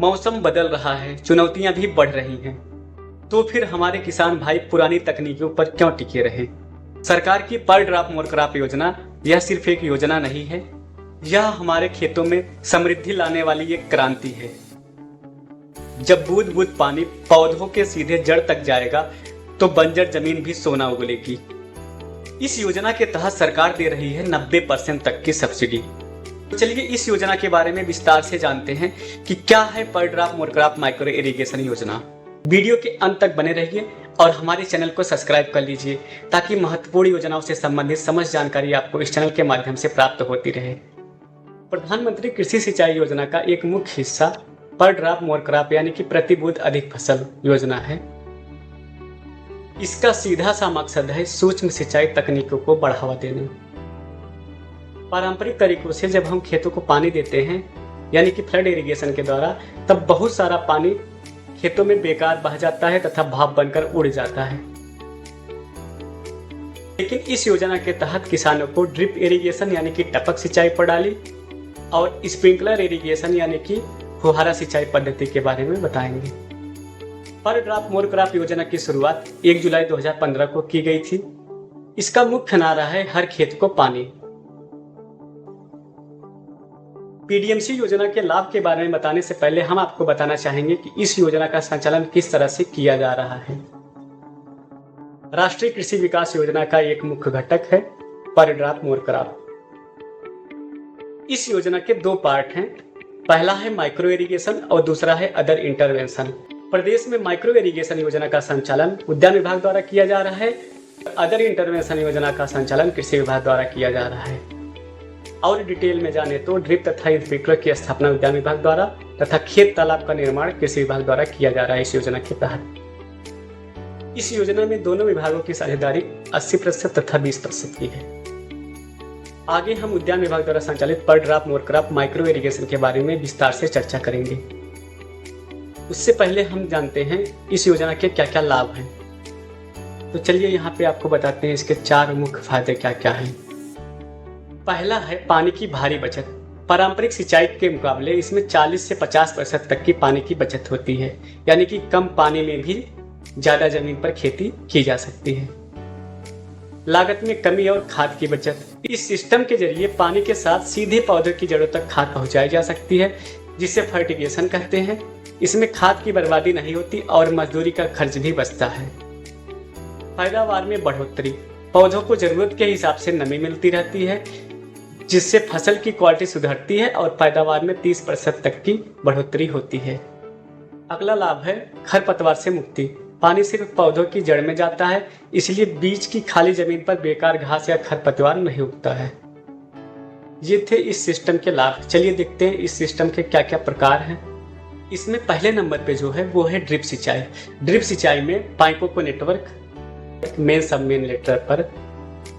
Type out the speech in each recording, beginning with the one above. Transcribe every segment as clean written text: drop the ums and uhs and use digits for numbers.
मौसम बदल रहा है, चुनौतियां भी बढ़ रही हैं, तो फिर हमारे किसान भाई पुरानी तकनीकों पर क्यों टिके रहे? सरकार की पर ड्रॉप मोर क्रॉप योजना यह सिर्फ एक योजना नहीं है, यह हमारे खेतों में समृद्धि लाने वाली एक क्रांति है। जब बूंद बूंद पानी पौधों के सीधे जड़ तक जाएगा तो बंजर जमीन भी सोना उगलेगी। इस योजना के तहत सरकार दे रही है 90% तक की सब्सिडी। तो चलिए इस योजना के बारे में विस्तार से जानते हैं कि क्या है पर drop more crop micro irrigation योजना। वीडियो के अंत तक बने रहिए और हमारे चैनल को सब्सक्राइब कर लीजिए ताकि महत्वपूर्ण योजनाओं से संबंधित समस्त जानकारी आपको इस चैनल के माध्यम से प्राप्त होती रहे। प्रधानमंत्री कृषि सिंचाई योजना का एक मुख्य हिस्सा पर ड्रॉप मोर क्रॉप यानी कि प्रति बूंद अधिक फसल योजना है। इसका सीधा सा मकसद है सूक्ष्म सिंचाई तकनीकों को बढ़ावा देना। पारंपरिक तरीकों से जब हम खेतों को पानी देते हैं यानी कि फ्लड इरिगेशन के द्वारा, तब बहुत सारा पानी खेतों में बेकार बह जाता है तथा भाप बनकर उड़ जाता है। लेकिन इस योजना के तहत किसानों को ड्रिप इरिगेशन यानी कि टपक सिंचाई प्रणाली और स्प्रिंकलर इरिगेशन यानी कि फुहारा सिंचाई पद्धति के बारे में बताएंगे। पर ड्रॉप मोर क्रॉप योजना की शुरुआत 1 जुलाई 2015 को की गई थी। इसका मुख्य नारा है हर खेत को पानी। पीडीएमसी योजना के लाभ के बारे में बताने से पहले हम आपको बताना चाहेंगे कि इस योजना का संचालन किस तरह से किया जा रहा है। राष्ट्रीय कृषि विकास योजना का एक मुख्य घटक है पर ड्रॉप मोर क्रॉप। इस योजना के 2 पार्ट हैं। पहला है माइक्रो इरिगेशन और दूसरा है अदर इंटरवेंशन। प्रदेश में माइक्रो इरिगेशन योजना का संचालन उद्यान विभाग द्वारा किया जा रहा है। अदर इंटरवेंशन योजना का संचालन कृषि विभाग द्वारा किया जा रहा है। और डिटेल में जाने तो ड्रिप तथा स्प्रिंकलर की स्थापना उद्यान विभाग द्वारा तथा खेत तालाब का निर्माण कृषि विभाग द्वारा किया जा रहा है। इस योजना के तहत इस योजना में दोनों विभागों की साझेदारी 80% तथा 20% की है। आगे हम उद्यान विभाग द्वारा संचालित पर drop more crop micro irrigation के बारे में विस्तार से चर्चा करेंगे। उससे पहले हम जानते हैं इस योजना के क्या क्या लाभ हैं। तो चलिए यहाँ पे आपको बताते हैं इसके 4 मुख्य फायदे क्या क्या हैं। पहला है पानी की भारी बचत। पारंपरिक सिंचाई के मुकाबले इसमें 40 से 50% तक की पानी की बचत होती है, यानी कि कम पानी में भी ज्यादा जमीन पर खेती की जा सकती है। लागत में कमी और खाद की बचत। इस सिस्टम के जरिए पानी के साथ सीधे पौधों की जड़ों तक खाद पहुंचाई जा सकती है, जिसे फर्टिगेशन कहते हैं। इसमें खाद की बर्बादी नहीं होती और मजदूरी का खर्च भी बचता है। पैदावार में बढ़ोतरी। पौधों को जरूरत के हिसाब से नमी मिलती रहती है, जिससे फसल की क्वालिटी सुधरती है और पैदावार में 30% तक की बढ़ोतरी होती है। अगला लाभ है खरपतवार से मुक्ति। पानी सिर्फ पौधों की जड़ में जाता है, इसलिए बीच की खाली जमीन पर बेकार घास या खरपतवार नहीं उगता है। ये थे इस सिस्टम के लाभ। चलिए देखते हैं इस सिस्टम के क्या क्या प्रकार हैं। इसमें पहले नंबर पे जो है वो है ड्रिप सिंचाई। ड्रिप सिंचाई में पाइपों को नेटवर्क मेन सब मेन लेटर पर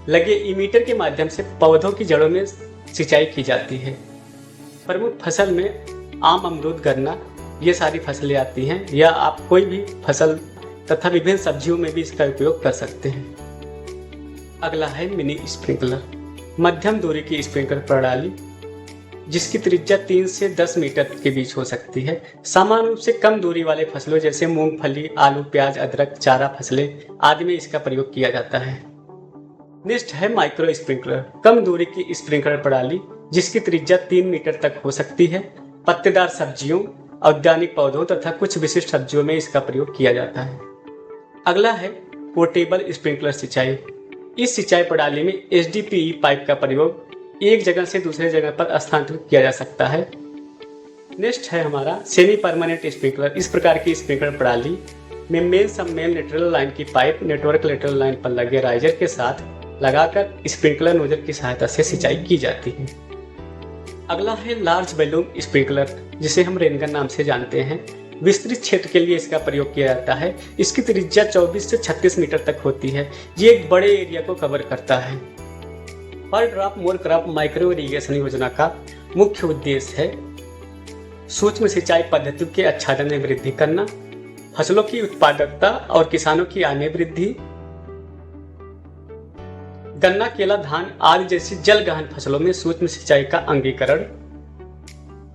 लगे इमीटर के माध्यम से पौधों की जड़ों में सिंचाई की जाती है। प्रमुख फसल में आम, अमरूद, गन्ना ये सारी फसलें आती हैं, या आप कोई भी फसल तथा विभिन्न सब्जियों में भी इसका उपयोग कर सकते हैं। अगला है मिनी स्प्रिंकलर। मध्यम दूरी की स्प्रिंकलर प्रणाली जिसकी त्रिज्या 3 से 10 मीटर के बीच हो सकती है। सामान्य रूप से कम दूरी वाले फसलों जैसे मूंगफली, आलू, प्याज, अदरक, चारा फसलें आदि में इसका प्रयोग किया जाता है। नेक्स्ट है माइक्रो स्प्रिंकलर। कम दूरी की स्प्रिंकलर प्रणाली जिसकी त्रिज्या 3 मीटर तक हो सकती है। पत्तेदार सब्जियों, औद्यानिक पौधों तथा कुछ विशिष्ट सब्जियों में इसका प्रयोग किया जाता है। अगला है पोर्टेबल स्प्रिंकलर सिंचाई। इस सिंचाई प्रणाली में HDPE पाइप का प्रयोग एक जगह से दूसरे जगह पर स्थानांतरित किया जा सकता है। नेक्स्ट है हमारा सेमी परमानेंट स्प्रिंकलर। इस प्रकार की स्प्रिंकलर प्रणाली में मेन सब मेन लेटरल लाइन की पाइप नेटवर्क लेटरल लाइन पर लगे राइजर के साथ लगाकर स्प्रिंकलर नोजल की सहायता से सिंचाई की जाती है। अगला है लार्ज वॉल्यूम स्प्रिंकलर, जिसे हम रेनगन नाम से जानते हैं। विस्तृत क्षेत्र के लिए इसका प्रयोग किया जाता है। इसकी त्रिज्या 24 से 36 मीटर तक होती है। ये एक बड़े एरिया को कवर करता है। पर drop more crop micro irrigation योजना का मुख्य उद्देश्य है सूक्ष्म सिंचाई पद्धतियों के आच्छादन में वृद्धि करना, फसलों की उत्पादकता और किसानों की आय में वृद्धि, गन्ना, केला, धान आदि जैसी जल गहन फसलों में सूक्ष्म सिंचाई का अंगीकरण,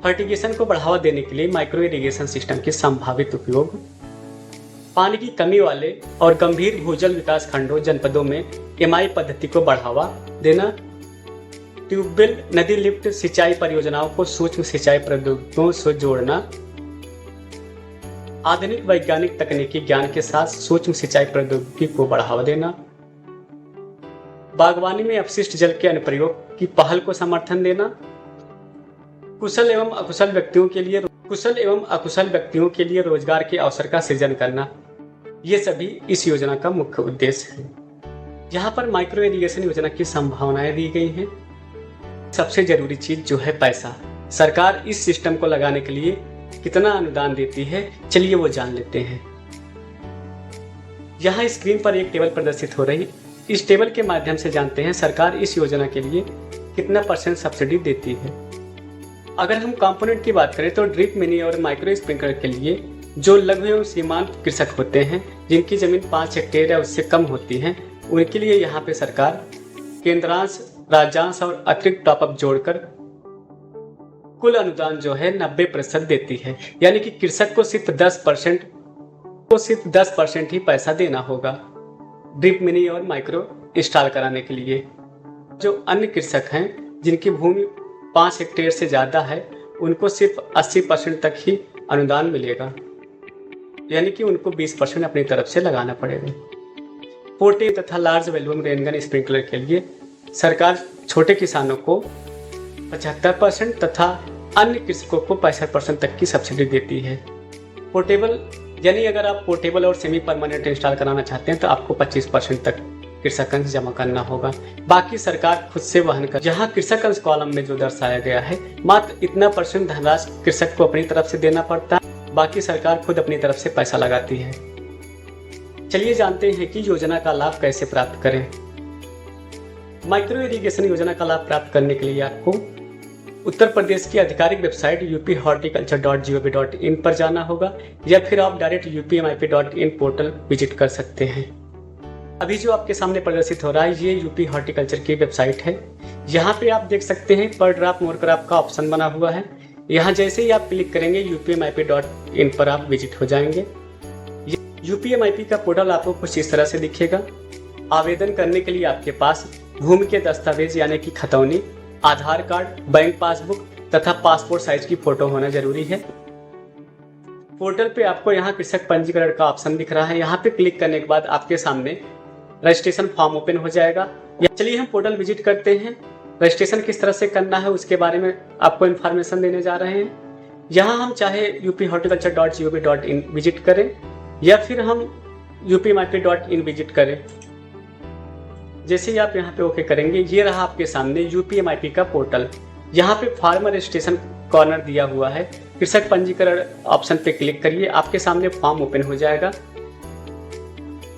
फर्टिगेशन को बढ़ावा देने के लिए माइक्रो इरिगेशन सिस्टम के संभावित उपयोग, पानी की कमी वाले और गंभीर भूजल विकास खंडों जनपदों में एमआई पद्धति को बढ़ावा देना, ट्यूबवेल नदी लिफ्ट सिंचाई परियोजनाओं को सूक्ष्म सिंचाई प्रौद्योगिकियों से जोड़ना, आधुनिक वैज्ञानिक तकनीकी ज्ञान के साथ सूक्ष्म सिंचाई प्रौद्योगिकी को बढ़ावा देना, बागवानी में अपशिष्ट जल के अनुप्रयोग की पहल को समर्थन देना, कुशल एवं अकुशल व्यक्तियों के लिए रोजगार के अवसर का सृजन करना, ये सभी इस योजना का मुख्य उद्देश्य है। यहाँ पर माइक्रो इरिगेशन योजना की संभावनाएं दी गई हैं। सबसे जरूरी चीज जो है पैसा, सरकार इस सिस्टम को लगाने के लिए कितना अनुदान देती है, चलिए वो जान लेते हैं। यहाँ स्क्रीन पर एक टेबल प्रदर्शित हो रही, इस टेबल के माध्यम से जानते हैं सरकार इस योजना के लिए कितना % सब्सिडी देती है। अगर हम कंपोनेंट की बात करें तो ड्रिप, मिनी और माइक्रो स्प्रिंकलर के लिए जो लघु एवं सीमांत कृषक होते हैं, जिनकी जमीन 5 हेक्टेयर या उससे कम होती है, उनके लिए यहाँ पे सरकार केंद्रांश, राज्यांश और अतिरिक्त टॉपअप जोड़कर कुल अनुदान जो है 90% देती है। यानी कि कृषक को सिर्फ 10% ही पैसा देना होगा ड्रिप, मिनी और माइक्रो इंस्टॉल कराने के लिए। जो अन्य कृषक हैं जिनकी भूमि 5 हेक्टेयर से ज़्यादा है, उनको सिर्फ 80% तक ही अनुदान मिलेगा, यानी कि उनको 20% अपनी तरफ से लगाना पड़ेगा। पोर्टेबल तथा लार्ज वॉल्यूम रेनगन स्प्रिंकलर के लिए सरकार छोटे किसानों को 75% तथा अन्य कृषकों को 65% तक की सब्सिडी देती है। पोर्टेबल यानी अगर आप पोर्टेबल और सेमी परमानेंट इंस्टॉल कराना चाहते हैं तो आपको 25% तक कृषक अंश जमा करना होगा, बाकी सरकार खुद से वहन कर। जहां कृषक अंश कॉलम में जो दर्शाया गया है, मात्र इतना % धनराशि कृषक को अपनी तरफ से देना पड़ता है, बाकी सरकार खुद अपनी तरफ से पैसा लगाती है। चलिए जानते हैं कि योजना का लाभ कैसे प्राप्त करें। माइक्रो इरिगेशन योजना का लाभ प्राप्त करने के लिए आपको उत्तर प्रदेश की आधिकारिक वेबसाइट upHorticulture.gov.in पर जाना होगा, या फिर आप डायरेक्ट upmip.in पोर्टल विजिट कर सकते हैं। अभी जो आपके सामने प्रदर्शित हो रहा है, ये यूपी हॉर्टिकल्चर की वेबसाइट है। यहाँ पे आप देख सकते हैं पर ड्रॉप मोर क्रॉप का ऑप्शन बना हुआ है। यहाँ जैसे ही आप क्लिक करेंगे upmip.in पर आप विजिट हो जाएंगे। यूपीएमआईपी का पोर्टल आपको कुछ इस तरह से दिखेगा। आवेदन करने के लिए आपके पास भूमि के दस्तावेज यानी कि खतौनी, आधार कार्ड, बैंक पासबुक तथा पासपोर्ट साइज की फोटो होना जरूरी है। पोर्टल पे आपको यहाँ कृषक पंजीकरण का ऑप्शन दिख रहा है। यहाँ पे क्लिक करने के बाद आपके सामने रजिस्ट्रेशन फॉर्म ओपन हो जाएगा। चलिए हम पोर्टल विजिट करते हैं। रजिस्ट्रेशन किस तरह से करना है उसके बारे में आपको इन्फॉर्मेशन देने जा रहे हैं। यहाँ हम चाहे upHorticulture.gov.in विजिट करें या फिर हम upmip.in विजिट करें। जैसे ही आप यहाँ पे ओके करेंगे, ये रहा आपके सामने यूपीएमआईपी का पोर्टल। यहाँ पे फार्मर रजिस्ट्रेशन कॉर्नर दिया हुआ है। कृषक पंजीकरण ऑप्शन पे क्लिक करिए, आपके सामने फॉर्म ओपन हो जाएगा।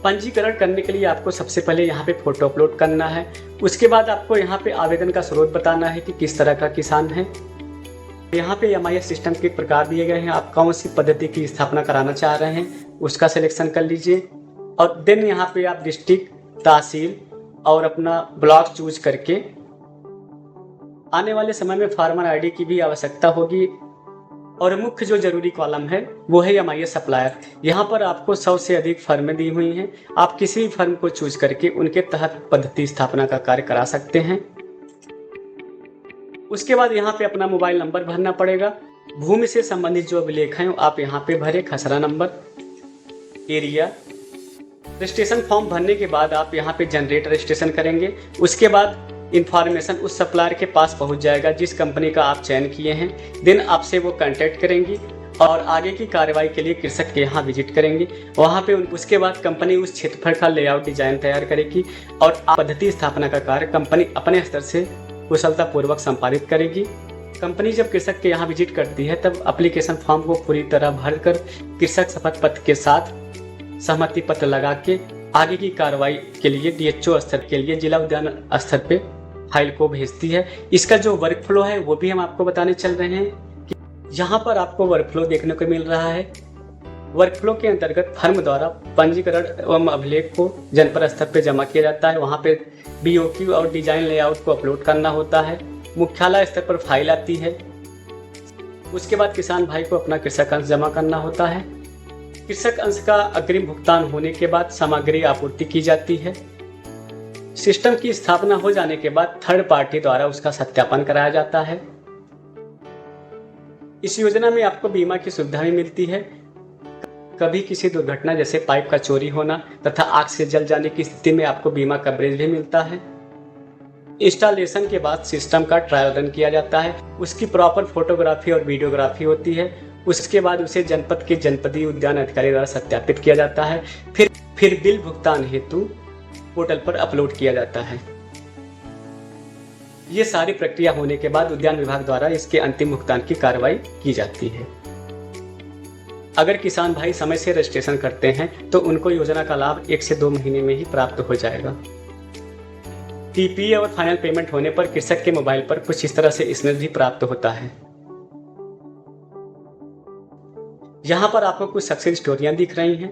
पंजीकरण करने के लिए आपको सबसे पहले यहाँ पे फोटो अपलोड करना है। उसके बाद आपको यहाँ पे आवेदन का स्रोत बताना है कि किस तरह का किसान है। यहाँ पे MIS सिस्टम के प्रकार दिए गए हैं। आप कौन सी पद्धति की स्थापना कराना चाह रहे हैं उसका सिलेक्शन कर लीजिए, और देन यहाँ पे आप डिस्ट्रिक्ट, तहसील और अपना ब्लॉक चूज करके आने वाले समय में फार्मर आईडी की भी आवश्यकता होगी। और मुख्य जो जरूरी कॉलम है वो है MIS सप्लायर। यहाँ पर आपको 100 से अधिक फर्में दी हुई हैं। आप किसी भी फर्म को चूज करके उनके तहत पद्धति स्थापना का कार्य करा सकते हैं। उसके बाद यहाँ पे अपना मोबाइल नंबर भरना पड़ेगा। भूमि से संबंधित जो अभिलेख हैं आप यहाँ पे भरे, खसरा नंबर, एरिया। रजिस्ट्रेशन फॉर्म भरने के बाद आप यहाँ पे जनरेट रजिस्ट्रेशन करेंगे। उसके बाद इंफॉर्मेशन उस सप्लायर के पास पहुँच जाएगा जिस कंपनी का आप चयन किए हैं। देन आपसे वो कांटेक्ट करेंगी और आगे की कार्रवाई के लिए कृषक के यहाँ विजिट करेंगे। वहाँ पे उसके बाद कंपनी उस क्षेत्रफल का लेआउट डिजाइन तैयार करेगी और पद्धति स्थापना का कार्य कंपनी अपने स्तर से कुशलतापूर्वक संपादित करेगी। कंपनी जब कृषक के यहाँ विजिट करती है तब एप्लीकेशन फॉर्म को पूरी तरह भरकर कृषक शपथ पत्र के साथ सहमति पत्र लगा के आगे की कार्रवाई के लिए DHO स्तर के लिए जिला उद्यान स्तर पे फाइल को भेजती है। इसका जो वर्क फ्लो है वो भी हम आपको बताने चल रहे हैं कि यहाँ पर आपको वर्क फ्लो देखने को मिल रहा है। वर्क फ्लो के अंतर्गत फर्म द्वारा पंजीकरण एवं अभिलेख को जनपद स्तर पे जमा किया जाता है। वहाँ पे BOQ और डिजाइन लेआउट को अपलोड करना होता है। मुख्यालय स्तर पर फाइल आती है। उसके बाद किसान भाई को अपना कृषक अंश जमा करना होता है। कृषक अंश का अग्रिम भुगतान होने के बाद सामग्री आपूर्ति की जाती है। सिस्टम की स्थापना हो जाने के बाद थर्ड पार्टी द्वारा उसका सत्यापन कराया जाता है। इस योजना में आपको बीमा की सुविधा भी मिलती है। कभी किसी दुर्घटना जैसे पाइप का चोरी होना तथा आग से जल जाने की स्थिति में आपको बीमा कवरेज भी मिलता है। इंस्टॉलेशन के बाद सिस्टम का ट्रायल रन किया जाता है, उसकी प्रॉपर फोटोग्राफी और वीडियोग्राफी होती है। उसके बाद उसे जनपद के जनपदीय उद्यान अधिकारी द्वारा सत्यापित किया जाता है। फिर बिल भुगतान हेतु पोर्टल पर अपलोड किया जाता है। ये सारी प्रक्रिया होने के बाद उद्यान विभाग द्वारा इसके अंतिम भुगतान की कार्रवाई की जाती है। अगर किसान भाई समय से रजिस्ट्रेशन करते हैं तो उनको योजना का लाभ 1 से 2 महीने में ही प्राप्त हो जाएगा। टीपीए और फाइनल पेमेंट होने पर कृषक के मोबाइल पर कुछ इस तरह से एसएमएस भी प्राप्त होता है। यहाँ पर आपको कुछ सक्सेस स्टोरियां दिख रही हैं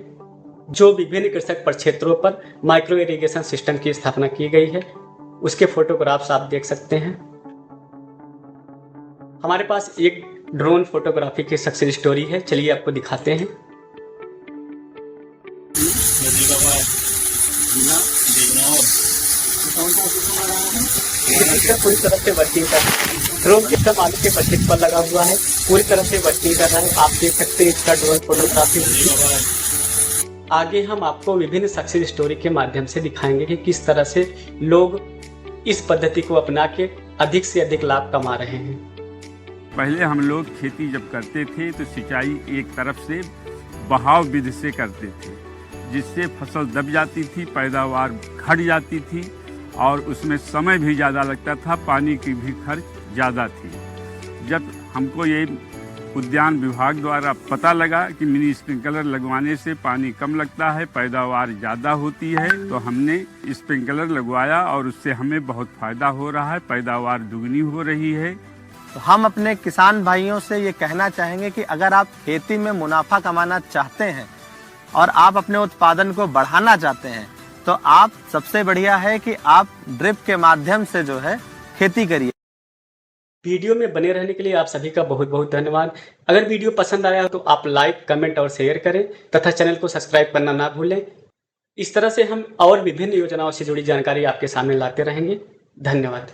जो विभिन्न कृषक प्रक्षेत्रों पर माइक्रो इरिगेशन सिस्टम की स्थापना की गई है। उसके फोटोग्राफ्स आप देख सकते हैं। हमारे पास एक ड्रोन फोटोग्राफी की सक्सेस स्टोरी है, चलिए आपको दिखाते हैं। पूरी तरह से वर्किंग कर रहा है। ड्रोन सिस्टम आलू के बजट पर लगा हुआ है, पूरी तरह से वर्किंग कर रहा है। आप देख सकते हैं इसका ड्रोन फोटोग्राफी। आगे हम आपको विभिन्न सक्सेस स्टोरी के माध्यम से दिखाएंगे कि किस तरह से लोग इस पद्धति को अपना के अधिक से अधिक लाभ कमा रहे हैं। पहले हम लोग खेती जब करते थे तो सिंचाई एक तरफ से बहाव विधि से करते थे, जिससे फसल दब जाती थी, पैदावार घट जाती थी और उसमें समय भी ज़्यादा लगता था, पानी की भी खर्च ज़्यादा थी। जब हमको ये उद्यान विभाग द्वारा पता लगा कि मिनी स्प्रिंकलर लगवाने से पानी कम लगता है, पैदावार ज़्यादा होती है, तो हमने स्प्रिंकलर लगवाया और उससे हमें बहुत फ़ायदा हो रहा है, पैदावार दुगनी हो रही है। तो हम अपने किसान भाइयों से ये कहना चाहेंगे कि अगर आप खेती में मुनाफा कमाना चाहते हैं और आप अपने उत्पादन को बढ़ाना चाहते हैं तो आप सबसे बढ़िया है कि आप ड्रिप के माध्यम से जो है खेती करिए। वीडियो में बने रहने के लिए आप सभी का बहुत बहुत धन्यवाद। अगर वीडियो पसंद आया तो आप लाइक, कमेंट और शेयर करें तथा चैनल को सब्सक्राइब करना ना भूलें। इस तरह से हम और विभिन्न योजनाओं से जुड़ी जानकारी आपके सामने लाते रहेंगे। धन्यवाद।